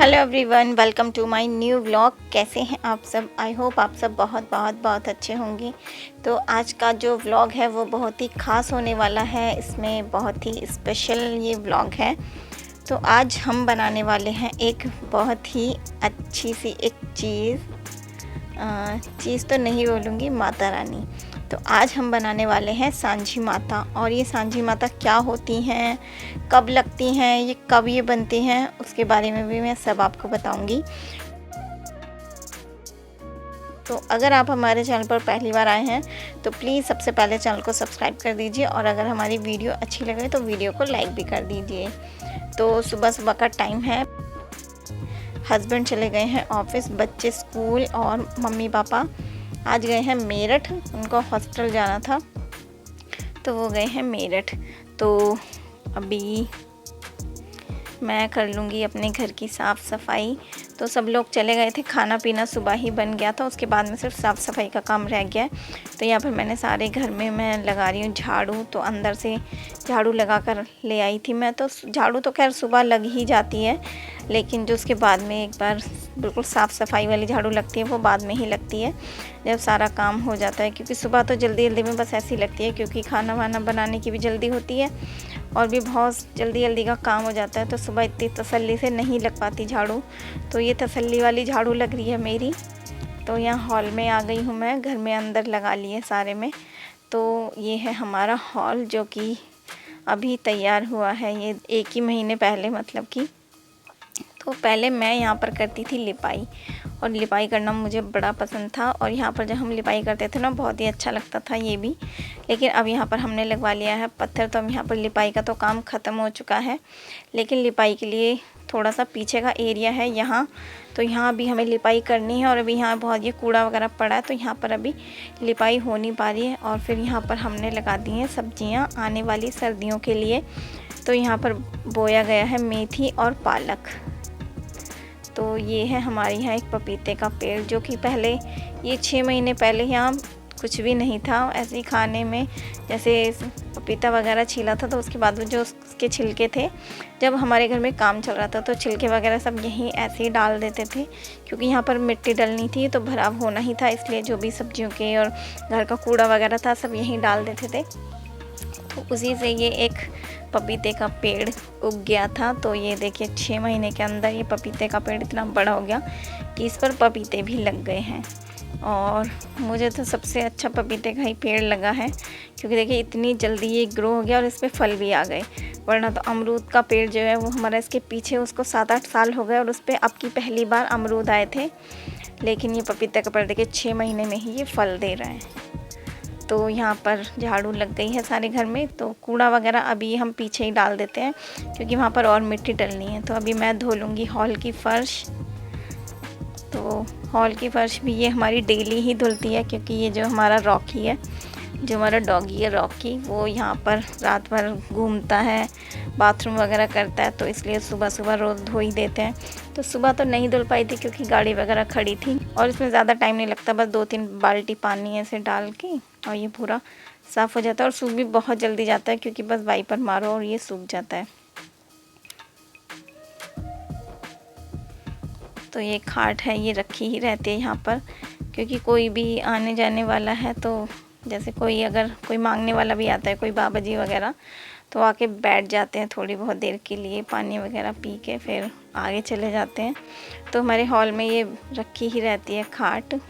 Hello everyone, welcome to my new vlog. कैसे हैं आप सब? आई होप आप सब बहुत बहुत बहुत अच्छे होंगे। तो आज का जो व्लॉग है वो बहुत ही ख़ास होने वाला है। इसमें बहुत ही स्पेशल ये व्लॉग है। तो आज हम बनाने वाले हैं एक बहुत ही अच्छी सी एक चीज़ तो नहीं बोलूँगी, माता रानी। तो आज हम बनाने वाले हैं सांझी माता। और ये सांझी माता क्या होती हैं, कब लगती हैं, ये कब ये बनती हैं, उसके बारे में भी मैं सब आपको बताऊंगी। तो अगर आप हमारे चैनल पर पहली बार आए हैं तो प्लीज़ सबसे पहले चैनल को सब्सक्राइब कर दीजिए, और अगर हमारी वीडियो अच्छी लगे तो वीडियो को लाइक भी कर दीजिए। तो सुबह सुबह का टाइम है, हस्बैंड चले गए हैं ऑफिस, बच्चे स्कूल, और मम्मी पापा आज गए हैं मेरठ। उनको हॉस्पिटल जाना था तो वो गए हैं मेरठ। तो अभी मैं कर लूँगी अपने घर की साफ़ सफाई। तो सब लोग चले गए थे, खाना पीना सुबह ही बन गया था, उसके बाद में सिर्फ साफ़ सफाई का काम रह गया है। तो यहाँ पर मैंने सारे घर में मैं लगा रही हूँ झाड़ू। तो अंदर से झाड़ू लगा कर ले आई थी मैं। तो झाड़ू तो खैर सुबह लग ही जाती है, लेकिन जो उसके बाद में एक बार बिल्कुल साफ़ सफाई वाली झाड़ू लगती है वो बाद में ही लगती है, जब सारा काम हो जाता है। क्योंकि सुबह तो जल्दी जल्दी में बस ऐसी लगती है, क्योंकि खाना वाना बनाने की भी जल्दी होती है और भी बहुत जल्दी जल्दी का काम हो जाता है। तो सुबह इतनी तसल्ली से नहीं लग पाती झाड़ू। तो ये तसल्ली वाली झाड़ू लग रही है मेरी। तो यहाँ हॉल में आ गई हूँ मैं, घर में अंदर लगा लिए सारे में। तो ये है हमारा हॉल जो कि अभी तैयार हुआ है, ये 1 ही महीने पहले, मतलब कि। तो पहले मैं यहाँ पर करती थी लिपाई, और लिपाई करना मुझे बड़ा पसंद था। और यहाँ पर जब हम लिपाई करते थे ना, बहुत ही अच्छा लगता था ये भी। लेकिन अब यहाँ पर हमने लगवा लिया है पत्थर, तो अब यहाँ पर लिपाई का तो काम ख़त्म हो चुका है। लेकिन लिपाई के लिए थोड़ा सा पीछे का एरिया है यहाँ, तो यहाँ अभी हमें लिपाई करनी है। और अभी यहाँ बहुत ये कूड़ा वगैरह पड़ा है, तो यहाँ पर अभी लिपाई हो नहीं पा रही है। और फिर यहाँ पर हमने लगा दी हैं सब्जियाँ आने वाली सर्दियों के लिए। तो यहाँ पर बोया गया है मेथी और पालक। तो ये है हमारे यहाँ एक पपीते का पेड़, जो कि पहले ये 6 महीने पहले यहाँ कुछ भी नहीं था, ऐसे ही खाने में जैसे पपीता वगैरह छीला था। तो उसके बाद में जो उसके छिलके थे, जब हमारे घर में काम चल रहा था तो छिलके वगैरह सब यहीं ऐसे ही डाल देते थे, क्योंकि यहाँ पर मिट्टी डलनी थी तो भराव होना ही था, इसलिए जो भी सब्जियों के और घर का कूड़ा वगैरह था सब यहीं डाल देते थे। तो उसी से ये एक पपीते का पेड़ उग गया था। तो ये देखिए 6 महीने के अंदर ये पपीते का पेड़ इतना बड़ा हो गया कि इस पर पपीते भी लग गए हैं। और मुझे तो सबसे अच्छा पपीते का ही पेड़ लगा है, क्योंकि देखिए इतनी जल्दी ये ग्रो हो गया और इसमें फल भी आ गए। वरना तो अमरूद का पेड़ जो है वो हमारा, इसके पीछे उसको 7-8 साल हो गए और उस पर अब की पहली बार अमरूद आए थे। लेकिन ये पपीते का पेड़ देखिए 6 महीने में ही ये फल दे रहा है। तो यहाँ पर झाड़ू लग गई है सारे घर में। तो कूड़ा वगैरह अभी हम पीछे ही डाल देते हैं, क्योंकि वहाँ पर और मिट्टी डलनी है। तो अभी मैं धो लूँगी हॉल की फ़र्श। तो हॉल की फ़र्श भी ये हमारी डेली ही धुलती है, क्योंकि ये जो हमारा रॉकी है, जो हमारा डॉगी है रॉकी, वो यहाँ पर रात भर घूमता है, बाथरूम वगैरह करता है। तो इसलिए सुबह सुबह रोज़ धो ही देते हैं। तो सुबह तो नहीं धुल पाई थी क्योंकि गाड़ी वगैरह खड़ी थी, और इसमें ज़्यादा टाइम नहीं लगता, बस 2-3 बाल्टी पानी ऐसे डाल के और ये पूरा साफ़ हो जाता है। और सूख भी बहुत जल्दी जाता है, क्योंकि बस वाइपर मारो और ये सूख जाता है। तो ये खाट है, ये रखी ही रहती है यहाँ पर, क्योंकि कोई भी आने जाने वाला है, तो जैसे कोई अगर कोई मांगने वाला भी आता है, कोई बाबा जी वगैरह, तो आके बैठ जाते हैं थोड़ी बहुत देर के लिए, पानी वगैरह पी के फिर आगे चले जाते हैं। तो हमारे हॉल में ये रखी ही रहती है खाट।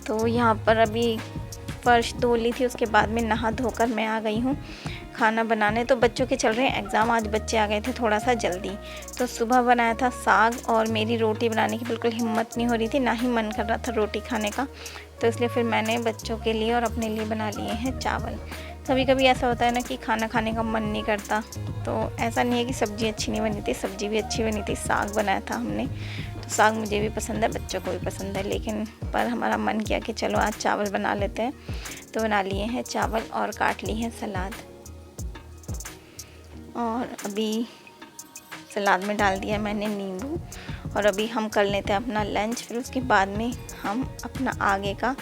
तो यहाँ पर अभी फ़र्श धो ली थी, उसके बाद में नहा धोकर मैं आ गई हूँ खाना बनाने। तो बच्चों के चल रहे हैं एग्ज़ाम, आज बच्चे आ गए थे थोड़ा सा जल्दी। तो सुबह बनाया था साग, और मेरी रोटी बनाने की बिल्कुल हिम्मत नहीं हो रही थी, ना ही मन कर रहा था रोटी खाने का। तो इसलिए फिर मैंने बच्चों के लिए और अपने लिए बना लिए हैं चावल। कभी कभी ऐसा होता है ना कि खाना खाने का मन नहीं करता, तो ऐसा नहीं है कि सब्ज़ी अच्छी नहीं बनी थी, सब्ज़ी भी अच्छी बनी थी, साग बनाया था हमने। तो साग मुझे भी पसंद है, बच्चों को भी पसंद है, लेकिन पर हमारा मन किया कि चलो आज चावल बना लेते हैं। तो बना लिए हैं चावल और काट ली है सलाद। और अभी सलाद में डाल दिया मैंने नींबू। और अभी हम कर लेते हैं अपना लंच, फिर उसके बाद में हम अपना आगे का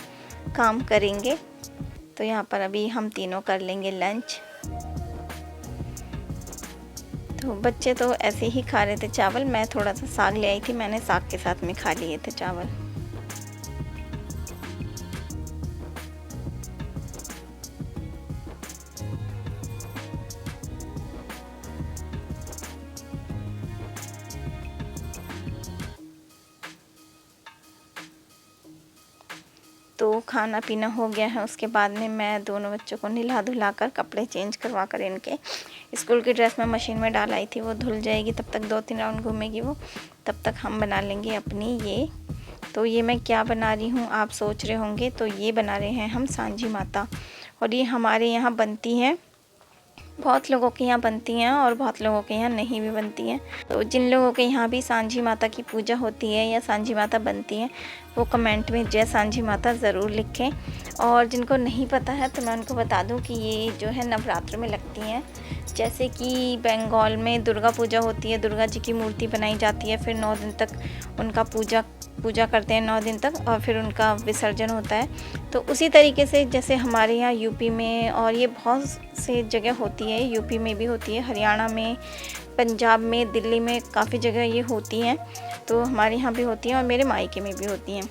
काम करेंगे। तो यहाँ पर अभी हम तीनों कर लेंगे लंच। तो बच्चे तो ऐसे ही खा रहे थे चावल, मैं थोड़ा सा साग ले आई थी, मैंने साग के साथ में खा लिए थे चावल। तो खाना पीना हो गया है, उसके बाद में मैं दोनों बच्चों को नहला धुला कर कपड़े चेंज करवा कर इनके स्कूल की ड्रेस मैं मशीन में डाल आई थी, वो धुल जाएगी, तब तक 2-3 राउंड घूमेगी वो, तब तक हम बना लेंगे अपनी ये। तो ये मैं क्या बना रही हूँ आप सोच रहे होंगे, तो ये बना रहे हैं हम सांझी माता, और ये हमारे यहाँ बनती हैं, बहुत लोगों के यहाँ बनती हैं और बहुत लोगों के यहाँ नहीं भी बनती हैं। तो जिन लोगों के यहाँ भी सांझी माता की पूजा होती है या सांझी माता बनती है, वो कमेंट में जय सांझी माता ज़रूर लिखें। और जिनको नहीं पता है तो मैं उनको बता दूं कि ये जो है नवरात्र में लगती हैं। जैसे कि बंगाल में दुर्गा पूजा होती है, दुर्गा जी की मूर्ति बनाई जाती है, फिर 9 दिन तक उनका पूजा करते हैं 9 दिन तक, और फिर उनका विसर्जन होता है। तो उसी तरीके से जैसे हमारे यहाँ यूपी में, और ये बहुत से जगह होती है, यूपी में भी होती है, हरियाणा में, पंजाब में, दिल्ली में, काफ़ी जगह ये होती हैं। तो हमारे यहाँ भी होती हैं और मेरे मायके में भी होती हैं।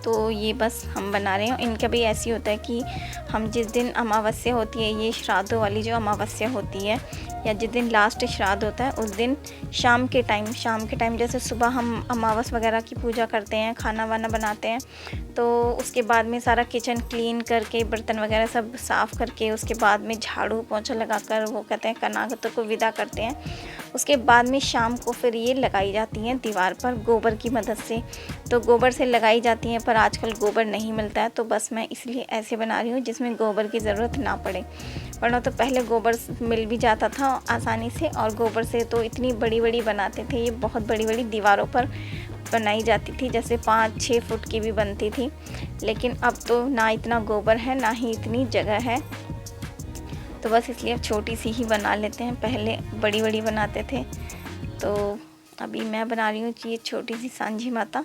तो ये बस हम बना रहे हैं। इनका भी ऐसी होता है कि हम जिस दिन अमावस्या होती है, ये श्राद्धों वाली जो अमावस्या होती है, या जिस दिन लास्ट श्राद्ध होता है, उस दिन शाम के टाइम जैसे सुबह हम अमावस वगैरह की पूजा करते हैं, खाना वाना बनाते हैं, तो उसके बाद में सारा किचन क्लीन करके, बर्तन वगैरह सब साफ़ करके, उसके बाद में झाड़ू पोंछा लगाकर वो कहते हैं कनागतों को विदा करते हैं। उसके बाद में शाम को फिर ये लगाई जाती हैं दीवार पर गोबर की मदद से। तो गोबर से लगाई जाती हैं, पर आजकल गोबर नहीं मिलता है, तो बस मैं इसलिए ऐसे बना रही हूँ जिसमें गोबर की ज़रूरत ना पड़े, वरना तो पहले गोबर मिल भी जाता था आसानी से, और गोबर से तो इतनी बड़ी बड़ी बनाते थे, ये बहुत बड़ी बड़ी दीवारों पर बनाई जाती थी, जैसे 5-6 फुट की भी बनती थी। लेकिन अब तो ना इतना गोबर है, ना ही इतनी जगह है, तो बस इसलिए अब छोटी सी ही बना लेते हैं। पहले बड़ी बड़ी बनाते थे, तो अभी मैं बना रही हूँ ये छोटी सी सांझी माता।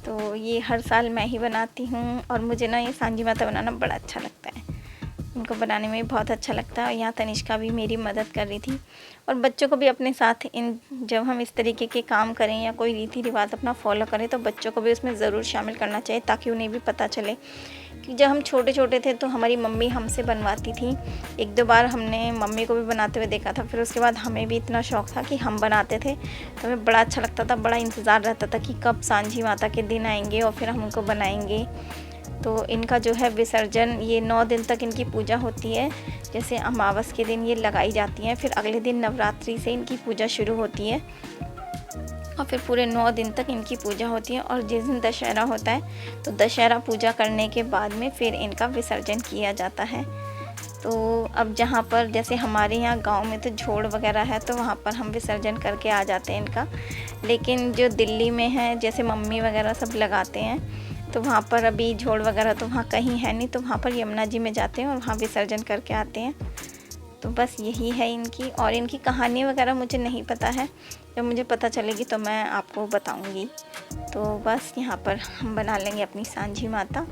तो ये हर साल मैं ही बनाती हूँ, और मुझे ना ये सांझी माता बनाना बड़ा अच्छा लगता है, इनको बनाने में भी बहुत अच्छा लगता है। और यहाँ तनिष्का भी मेरी मदद कर रही थी, और बच्चों को भी अपने साथ जब हम इस तरीके के काम करें या कोई रीति रिवाज अपना फॉलो करें, तो बच्चों को भी उसमें ज़रूर शामिल करना चाहिए, ताकि उन्हें भी पता चले। कि जब हम छोटे छोटे थे तो हमारी मम्मी हमसे बनवाती थी, 1-2 बार हमने मम्मी को भी बनाते हुए देखा था, फिर उसके बाद हमें भी इतना शौक़ था कि हम बनाते थे, तो हमें बड़ा अच्छा लगता था, बड़ा इंतज़ार रहता था कि कब सांझी माता के दिन आएंगे और फिर हम उनको बनाएंगे। तो इनका जो है विसर्जन, ये 9 दिन तक इनकी पूजा होती है। जैसे अमावस के दिन ये लगाई जाती हैं, फिर अगले दिन नवरात्रि से इनकी पूजा शुरू होती है, और फिर पूरे 9 दिन तक इनकी पूजा होती है। और जिस दिन दशहरा होता है, तो दशहरा पूजा करने के बाद में फिर इनका विसर्जन किया जाता है। तो अब जहाँ पर जैसे हमारे यहाँ गांव में तो झोड़ वगैरह है, तो वहाँ पर हम विसर्जन करके आ जाते हैं इनका। लेकिन जो दिल्ली में है, जैसे मम्मी वगैरह सब लगाते हैं, तो वहाँ पर अभी झोड़ वगैरह तो वहाँ कहीं है नहीं, तो वहाँ पर यमुना जी में जाते हैं और वहाँ विसर्जन करके आते हैं। तो बस यही है इनकी, और इनकी कहानी वगैरह मुझे नहीं पता है, जब मुझे पता चलेगी तो मैं आपको बताऊंगी। तो बस यहाँ पर हम बना लेंगे अपनी सांझी माता।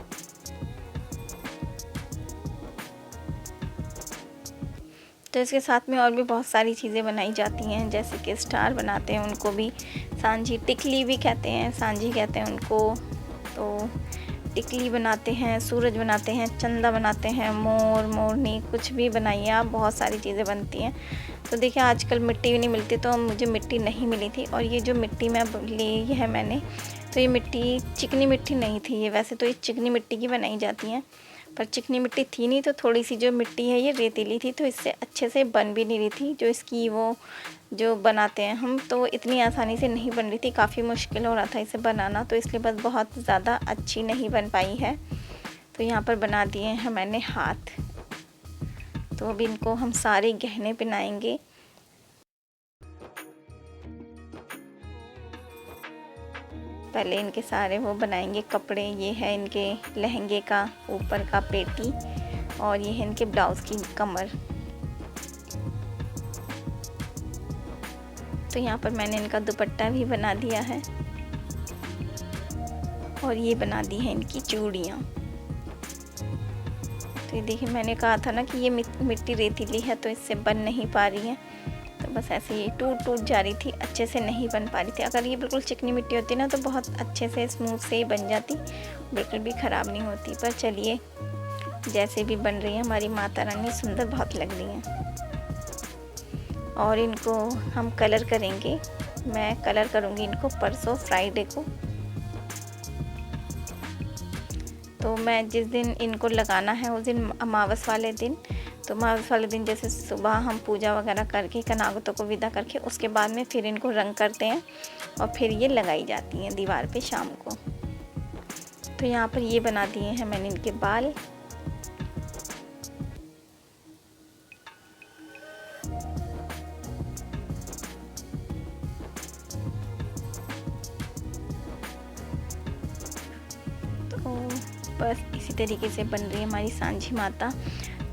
तो इसके साथ में और भी बहुत सारी चीज़ें बनाई जाती हैं, जैसे कि स्टार बनाते हैं, उनको भी सांझी, टिकली भी कहते हैं, सांझी कहते हैं उनको। तो टिकली बनाते हैं, सूरज बनाते हैं, चंदा बनाते हैं, मोर, मोरनी, कुछ भी बनाइए आप, बहुत सारी चीज़ें बनती हैं। तो देखिए आजकल मिट्टी भी नहीं मिलती, तो मुझे मिट्टी नहीं मिली थी, और ये जो मिट्टी मैं ली है मैंने, तो ये मिट्टी चिकनी मिट्टी नहीं थी, ये वैसे तो ये चिकनी मिट्टी की बनाई जाती हैं, पर चिकनी मिट्टी थी नहीं, तो थोड़ी सी जो मिट्टी है ये रेतीली थी, तो इससे अच्छे से बन भी नहीं रही थी। जो इसकी वो जो बनाते हैं हम, तो इतनी आसानी से नहीं बन रही थी, काफ़ी मुश्किल हो रहा था इसे बनाना, तो इसलिए बस बहुत ज़्यादा अच्छी नहीं बन पाई है। तो यहाँ पर बना दिए हैं मैंने हाथ। तो अब इनको हम सारे गहने पहनाएंगे। पहले इनके सारे वो बनाएंगे कपड़े। ये है इनके लहंगे का ऊपर का पेटी और ये है इनके ब्लाउज़ की कमर। तो यहाँ पर मैंने इनका दुपट्टा भी बना दिया है और ये बना दी है इनकी चूड़ियाँ। तो ये देखिए, मैंने कहा था ना कि ये मिट्टी रेतीली है तो इससे बन नहीं पा रही है, तो बस ऐसे ही टूट जा रही थी, अच्छे से नहीं बन पा रही थी। अगर ये बिल्कुल चिकनी मिट्टी होती ना तो बहुत अच्छे से स्मूथ से ही बन जाती, बिल्कुल भी ख़राब नहीं होती। पर चलिए, जैसे भी बन रही है हमारी माता रानी, सुंदर बहुत लग रही हैं। और इनको हम कलर करेंगे। मैं कलर करूँगी इनको परसों फ्राइडे को। तो मैं जिस दिन इनको लगाना है उस दिन अमावस वाले दिन, तो अमावस वाले दिन जैसे सुबह हम पूजा वगैरह करके कनागतों को विदा करके उसके बाद में फिर इनको रंग करते हैं और फिर ये लगाई जाती हैं दीवार पे शाम को। तो यहाँ पर ये बना दिए हैं मैंने इनके बाल। तो बस इसी तरीके से बन रही है हमारी सांझी माता।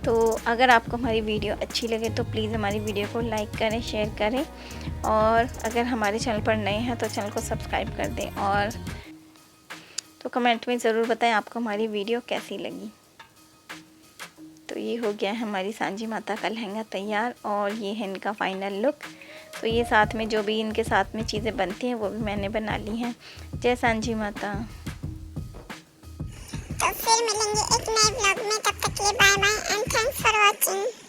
तो अगर आपको हमारी वीडियो अच्छी लगे तो प्लीज़ हमारी वीडियो को लाइक करें, शेयर करें और अगर हमारे चैनल पर नए हैं तो चैनल को सब्सक्राइब कर दें। और तो कमेंट में ज़रूर बताएं आपको हमारी वीडियो कैसी लगी। तो ये हो गया है हमारी सांझी माता का लहंगा तैयार और ये है इनका फाइनल लुक। तो ये साथ में जो भी इनके साथ में चीज़ें बनती हैं वो भी मैंने बना ली हैं। जय सांझी माता। तो फिर मिलेंगे एक नए ब्लॉग में, तब तक के लिए bye bye and thanks for watching.